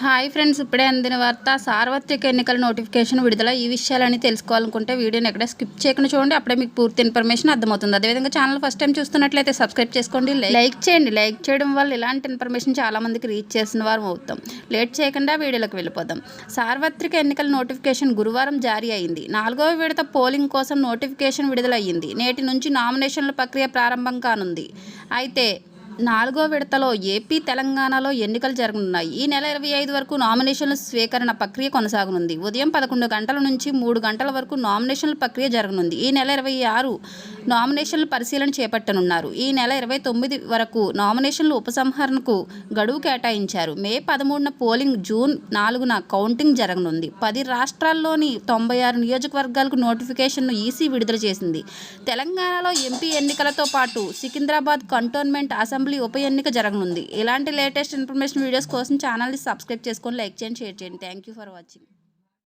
Hi friends, ఇప్పుడే అందిన వార్త. సార్వత్రిక ఎన్నికల నోటిఫికేషన్ విడుదల. ఈ విషయాలని తెలుసుకోవాలనుకుంటే వీడియోని ఎక్కడ స్కిప్ చేయకుండా చూడండి. అప్పుడే మీకు పూర్తి ఇన్ఫర్మేషన్ అర్థమవుతుంది. అదేవిధంగా ఛానల్ ఫస్ట్ టైం చూస్తున్నట్లయితే సబ్స్క్రైబ్ చేసుకోండి, లైక్ చేయండి. లైక్ చేయడం వల్ల ఇలాంటి ఇన్ఫర్మేషన్ చాలామందికి రీచ్ చేసిన వారు అవుతాం. లేట్ చేయకుండా వీడియోలోకి వెళ్ళిపోదాం. సార్వత్రిక ఎన్నికల నోటిఫికేషన్ గురువారం జారీ అయింది. 4వ విడత పోలింగ్ కోసం నోటిఫికేషన్ విడుదలయ్యింది. నేటి నుంచి నామినేషన్ల ప్రక్రియ ప్రారంభం కానుంది. అయితే 4వ విడతలో ఏపీ, తెలంగాణలో ఎన్నికలు జరగనున్నాయి. ఈ నెల 25 వరకు నామినేషన్ల స్వీకరణ ప్రక్రియ కొనసాగనుంది. ఉదయం 11 గంటల నుంచి 3 గంటల వరకు నామినేషన్ల ప్రక్రియ జరగనుంది. ఈ నెల 26 నామినేషన్ల పరిశీలన చేపట్టనున్నారు. ఈ నెల 29 వరకు నామినేషన్ల ఉపసంహరణకు గడువు కేటాయించారు. మే 13న పోలింగ్, జూన్ 4న కౌంటింగ్ జరగనుంది. 10 రాష్ట్రాల్లోని 96 నియోజకవర్గాలకు నోటిఫికేషన్ను ఈసీ విడుదల చేసింది. తెలంగాణలో ఎంపీ ఎన్నికలతో పాటు సికింద్రాబాద్ కంటోన్మెంట్ అసెంబ్లీ ఉప ఎన్నిక జరగనుంది. ఇలాంటి లేటెస్ట్ ఇన్ఫర్మేషన్ వీడియోస్ కోసం ఛానల్ని సబ్స్క్రైబ్ చేసుకొని లైక్ చేయండి, షేర్ చేయండి. Thank you for watching.